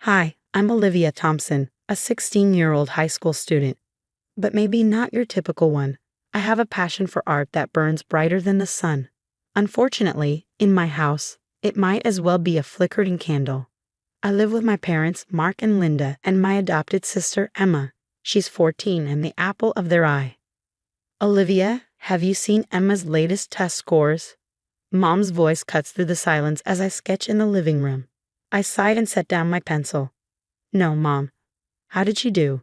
Hi, I'm Olivia Thompson, a 16-year-old high school student. But maybe not your typical one. I have a passion for art that burns brighter than the sun. Unfortunately, in my house, it might as well be a flickering candle. I live with my parents, Mark and Linda, and my adopted sister, Emma. She's 14 and the apple of their eye. Olivia, have you seen Emma's latest test scores? Mom's voice cuts through the silence as I sketch in the living room. I sighed and set down my pencil. No, Mom. How did she do?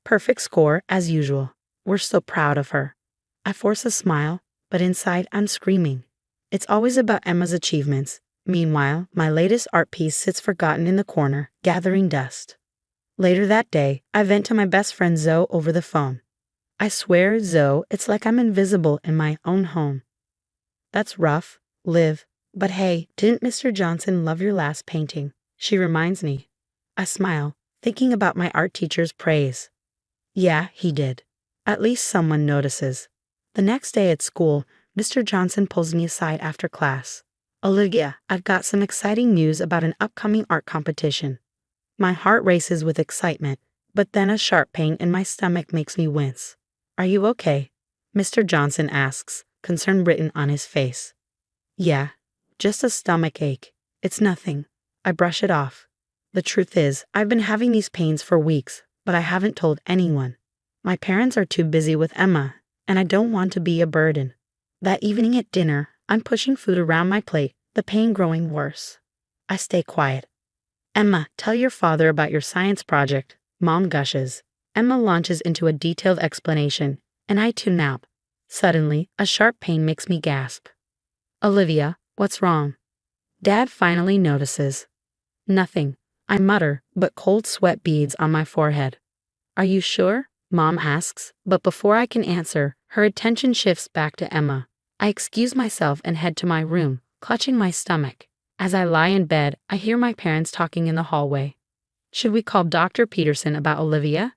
Perfect score, as usual. We're so proud of her. I force a smile, but inside I'm screaming. It's always about Emma's achievements. Meanwhile, my latest art piece sits forgotten in the corner, gathering dust. Later that day, I vent to my best friend Zoe over the phone. I swear, Zoe, it's like I'm invisible in my own home. That's rough, Liv. But hey, didn't Mr. Johnson love your last painting? She reminds me. I smile, thinking about my art teacher's praise. Yeah, he did. At least someone notices. The next day at school, Mr. Johnson pulls me aside after class. Olivia, I've got some exciting news about an upcoming art competition. My heart races with excitement, but then a sharp pain in my stomach makes me wince. Are you okay? Mr. Johnson asks, concern written on his face. Yeah, just a stomach ache. It's nothing. I brush it off. The truth is, I've been having these pains for weeks, but I haven't told anyone. My parents are too busy with Emma, and I don't want to be a burden. That evening at dinner, I'm pushing food around my plate, the pain growing worse. I stay quiet. Emma, tell your father about your science project, Mom gushes. Emma launches into a detailed explanation, and I tune out. Suddenly, a sharp pain makes me gasp. Olivia, what's wrong? Dad finally notices. Nothing, I mutter, but cold sweat beads on my forehead. Are you sure? Mom asks, but before I can answer, her attention shifts back to Emma. I excuse myself and head to my room, clutching my stomach. As I lie in bed, I hear my parents talking in the hallway. Should we call Dr. Peterson about Olivia?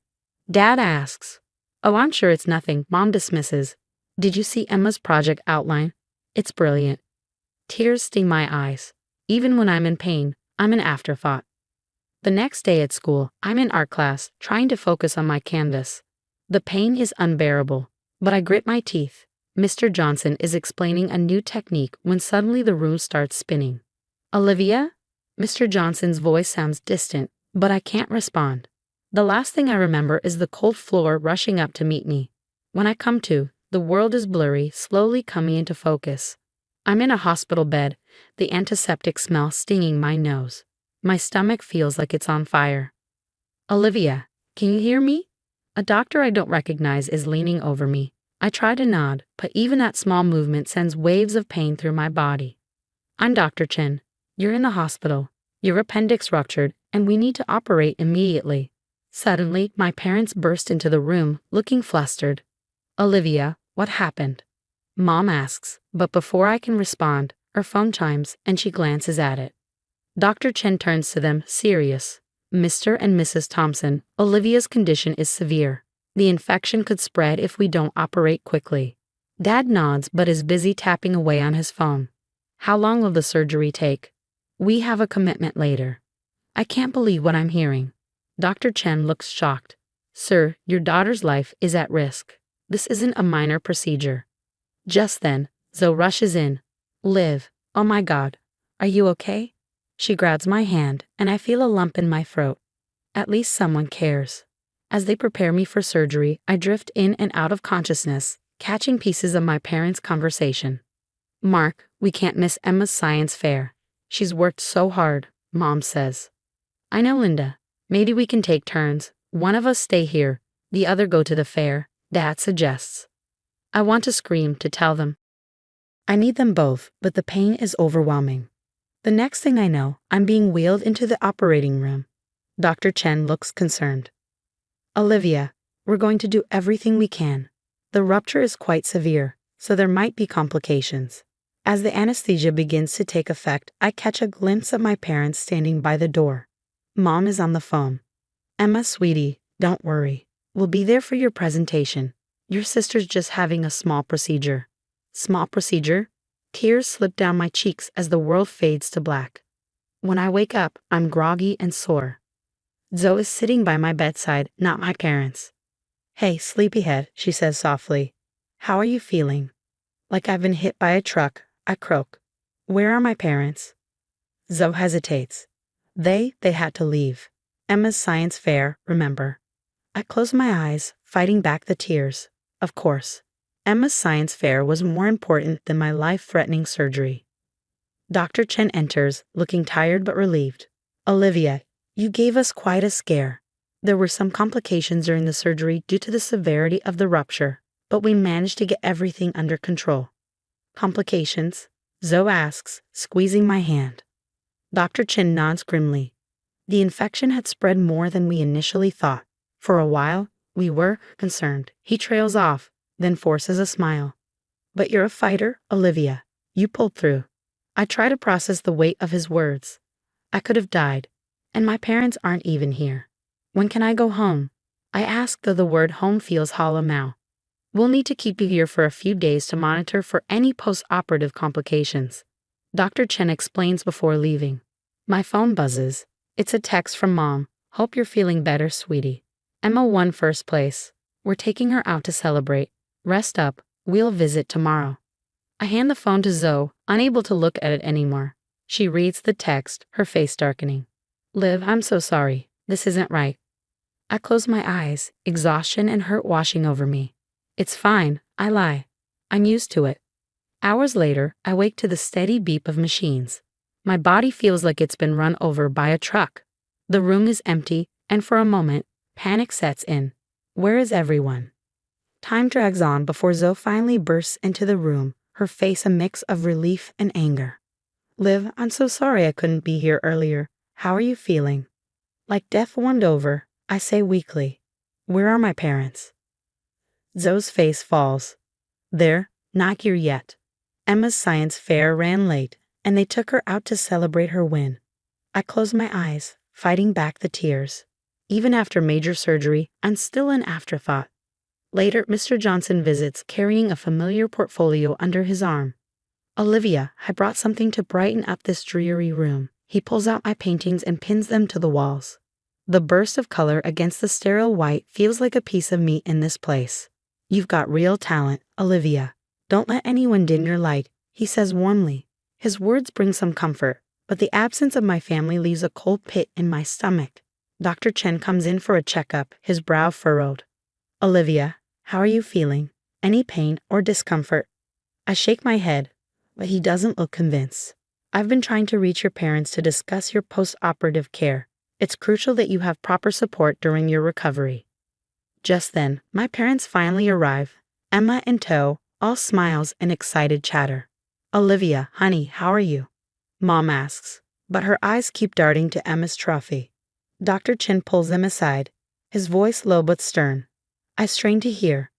Dad asks. Oh, I'm sure it's nothing, Mom dismisses. Did you see Emma's project outline? It's brilliant. Tears sting my eyes. Even when I'm in pain, I'm an afterthought. The next day at school, I'm in art class, trying to focus on my canvas. The pain is unbearable, but I grit my teeth. Mr. Johnson is explaining a new technique when suddenly the room starts spinning. Olivia? Mr. Johnson's voice sounds distant, but I can't respond. The last thing I remember is the cold floor rushing up to meet me. When I come to, the world is blurry, slowly coming into focus. I'm in a hospital bed, the antiseptic smell stinging my nose. My stomach feels like it's on fire. Olivia, can you hear me? A doctor I don't recognize is leaning over me. I try to nod, but even that small movement sends waves of pain through my body. I'm Dr. Chen. You're in the hospital. Your appendix ruptured, and we need to operate immediately. Suddenly, my parents burst into the room, looking flustered. Olivia, what happened? Mom asks, but before I can respond, her phone chimes and she glances at it. Dr. Chen turns to them, serious. Mr. and Mrs. Thompson, Olivia's condition is severe. The infection could spread if we don't operate quickly. Dad nods but is busy tapping away on his phone. How long will the surgery take? We have a commitment later. I can't believe what I'm hearing. Dr. Chen looks shocked. Sir, your daughter's life is at risk. This isn't a minor procedure. Just then, Zoe rushes in. Liv, oh my God, are you okay? She grabs my hand, and I feel a lump in my throat. At least someone cares. As they prepare me for surgery, I drift in and out of consciousness, catching pieces of my parents' conversation. Mark, we can't miss Emma's science fair. She's worked so hard, Mom says. I know, Linda. Maybe we can take turns. One of us stay here, the other go to the fair, Dad suggests. I want to scream to tell them. I need them both, but the pain is overwhelming. The next thing I know, I'm being wheeled into the operating room. Dr. Chen looks concerned. Olivia, we're going to do everything we can. The rupture is quite severe, so there might be complications. As the anesthesia begins to take effect, I catch a glimpse of my parents standing by the door. Mom is on the phone. Emma, sweetie, don't worry. We'll be there for your presentation. Your sister's just having a small procedure. Small procedure? Tears slip down my cheeks as the world fades to black. When I wake up, I'm groggy and sore. Zoe is sitting by my bedside, not my parents. Hey, sleepyhead, she says softly. How are you feeling? Like I've been hit by a truck, I croak. Where are my parents? Zoe hesitates. They had to leave. Emma's science fair, remember. I close my eyes, fighting back the tears. Of course. Emma's science fair was more important than my life-threatening surgery. Dr. Chen enters, looking tired but relieved. Olivia, you gave us quite a scare. There were some complications during the surgery due to the severity of the rupture, but we managed to get everything under control. Complications? Zoe asks, squeezing my hand. Dr. Chen nods grimly. The infection had spread more than we initially thought. For a while, we were concerned. He trails off, then forces a smile. But you're a fighter, Olivia. You pulled through. I try to process the weight of his words. I could have died, and my parents aren't even here. When can I go home? I ask, though the word home feels hollow now. We'll need to keep you here for a few days to monitor for any post-operative complications. Dr. Chen explains before leaving. My phone buzzes. It's a text from Mom. Hope you're feeling better, sweetie. Emma won first place. We're taking her out to celebrate. Rest up. We'll visit tomorrow. I hand the phone to Zoe, unable to look at it anymore. She reads the text, her face darkening. Liv, I'm so sorry. This isn't right. I close my eyes, exhaustion and hurt washing over me. It's fine, I lie. I'm used to it. Hours later, I wake to the steady beep of machines. My body feels like it's been run over by a truck. The room is empty, and for a moment, panic sets in. Where is everyone? Time drags on before Zoe finally bursts into the room, her face a mix of relief and anger. Liv, I'm so sorry I couldn't be here earlier. How are you feeling? Like death warmed over, I say weakly. Where are my parents? Zoe's face falls. They're not here yet. Emma's science fair ran late, and they took her out to celebrate her win. I close my eyes, fighting back the tears. Even after major surgery, I'm still an afterthought. Later, Mr. Johnson visits, carrying a familiar portfolio under his arm. Olivia, I brought something to brighten up this dreary room. He pulls out my paintings and pins them to the walls. The burst of color against the sterile white feels like a piece of me in this place. You've got real talent, Olivia. Don't let anyone dim your light, he says warmly. His words bring some comfort, but the absence of my family leaves a cold pit in my stomach. Dr. Chen comes in for a checkup, his brow furrowed. Olivia, how are you feeling? Any pain or discomfort? I shake my head, but he doesn't look convinced. I've been trying to reach your parents to discuss your post-operative care. It's crucial that you have proper support during your recovery. Just then, my parents finally arrive, Emma in tow, all smiles and excited chatter. Olivia, honey, how are you? Mom asks, but her eyes keep darting to Emma's trophy. Dr. Chen pulls them aside, his voice low but stern. I strain to hear.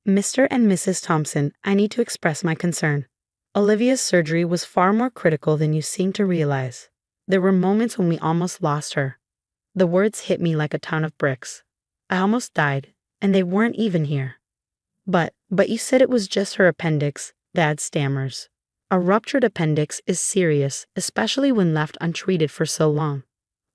Mr. and Mrs. Thompson, I need to express my concern. Olivia's surgery was far more critical than you seem to realize. There were moments when we almost lost her. The words hit me like a ton of bricks. I almost died, and they weren't even here. But you said it was just her appendix, Dad stammers. A ruptured appendix is serious, especially when left untreated for so long.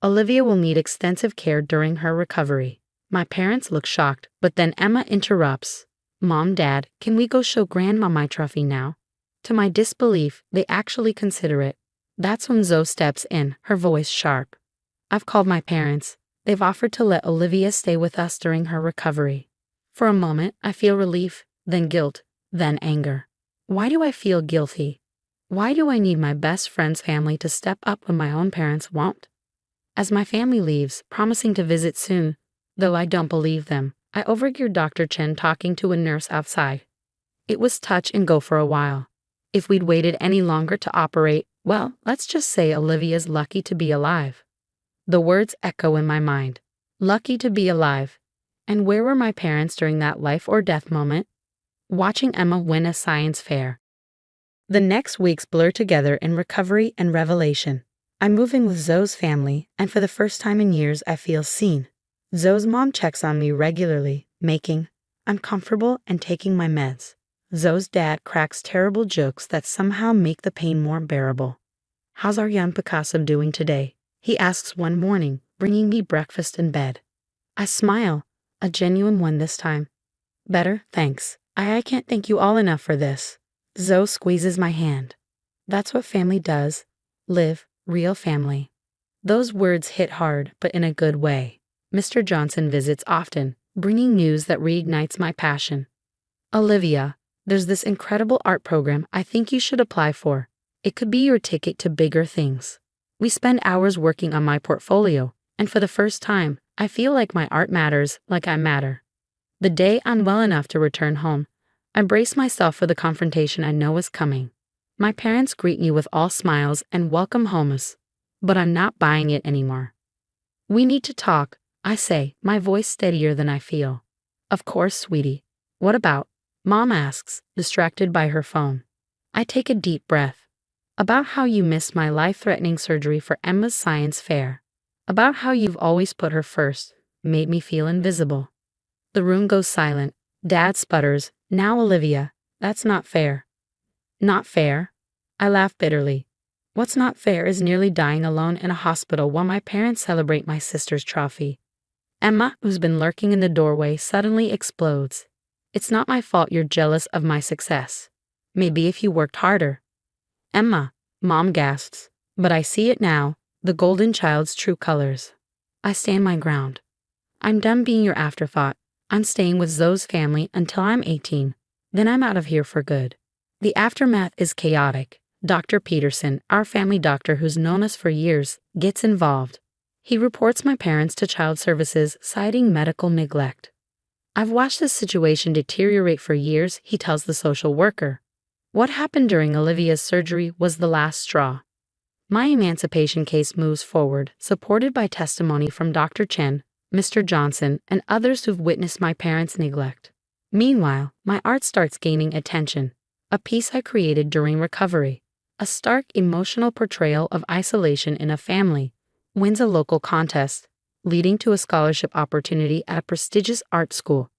Olivia will need extensive care during her recovery. My parents look shocked, but then Emma interrupts. Mom, Dad, can we go show Grandma my trophy now? To my disbelief, they actually consider it. That's when Zoe steps in, her voice sharp. I've called my parents. They've offered to let Olivia stay with us during her recovery. For a moment, I feel relief, then guilt, then anger. Why do I feel guilty? Why do I need my best friend's family to step up when my own parents won't? As my family leaves, promising to visit soon, though I don't believe them, I overhear Dr. Chen talking to a nurse outside. It was touch and go for a while. If we'd waited any longer to operate, well, let's just say Olivia's lucky to be alive. The words echo in my mind. Lucky to be alive. And where were my parents during that life or death moment? Watching Emma win a science fair. The next weeks blur together in recovery and revelation. I'm moving with Zoe's family, and for the first time in years I feel seen. Zoe's mom checks on me regularly, making I'm comfortable and taking my meds. Zoe's dad cracks terrible jokes that somehow make the pain more bearable. "How's our young Picasso doing today?" he asks one morning, bringing me breakfast in bed. I smile, a genuine one this time. "Better, thanks. I can't thank you all enough for this." Zoe squeezes my hand. "That's what family does. Live, real family." Those words hit hard, but in a good way. Mr. Johnson visits often, bringing news that reignites my passion. "Olivia, there's this incredible art program I think you should apply for. It could be your ticket to bigger things." We spend hours working on my portfolio, and for the first time, I feel like my art matters, like I matter. The day I'm well enough to return home, I brace myself for the confrontation I know is coming. My parents greet me with all smiles and welcome homes, but I'm not buying it anymore. "We need to talk," I say, my voice steadier than I feel. "Of course, sweetie. What about?" Mom asks, distracted by her phone. I take a deep breath. "About how you missed my life-threatening surgery for Emma's science fair. About how you've always put her first, made me feel invisible." The room goes silent. Dad sputters, "Now, Olivia, that's not fair." "Not fair?" I laugh bitterly. What's not fair is nearly dying alone in a hospital while my parents celebrate my sister's trophy. Emma, who's been lurking in the doorway, suddenly explodes. "It's not my fault you're jealous of my success. Maybe if you worked harder." "Emma," Mom gasps, but I see it now, the golden child's true colors. I stand my ground. "I'm done being your afterthought. I'm staying with Zoe's family until I'm 18. Then I'm out of here for good." The aftermath is chaotic. Dr. Peterson, our family doctor who's known us for years, gets involved. He reports my parents to child services, citing medical neglect. "I've watched this situation deteriorate for years," he tells the social worker. What happened during Olivia's surgery was the last straw. My emancipation case moves forward, supported by testimony from Dr. Chen, Mr. Johnson, and others who've witnessed my parents' neglect. Meanwhile, my art starts gaining attention. A piece I created during recovery, a stark emotional portrayal of isolation in a family, wins a local contest, leading to a scholarship opportunity at a prestigious art school.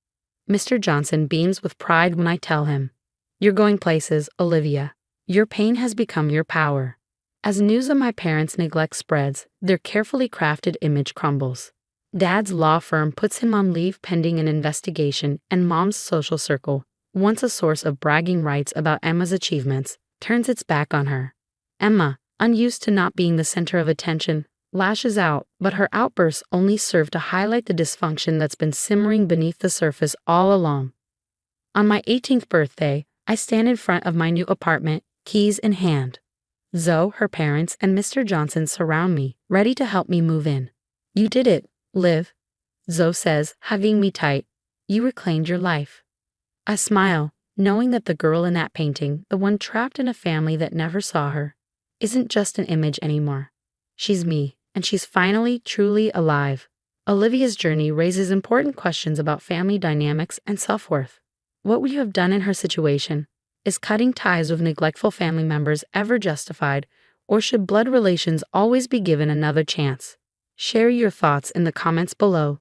Mr. Johnson beams with pride when I tell him, "You're going places, Olivia. Your pain has become your power." As news of my parents' neglect spreads, their carefully crafted image crumbles. Dad's law firm puts him on leave pending an investigation, and Mom's social circle, once a source of bragging rights about Emma's achievements, turns its back on her. Emma, unused to not being the center of attention, lashes out, but her outbursts only serve to highlight the dysfunction that's been simmering beneath the surface all along. On my 18th birthday, I stand in front of my new apartment, keys in hand. Zoe, her parents, and Mr. Johnson surround me, ready to help me move in. "You did it, Liv," Zoe says, hugging me tight. "You reclaimed your life." I smile, knowing that the girl in that painting, the one trapped in a family that never saw her, isn't just an image anymore. She's me, and she's finally, truly alive. Olivia's journey raises important questions about family dynamics and self-worth. What would you have done in her situation? Is cutting ties with neglectful family members ever justified, or should blood relations always be given another chance? Share your thoughts in the comments below.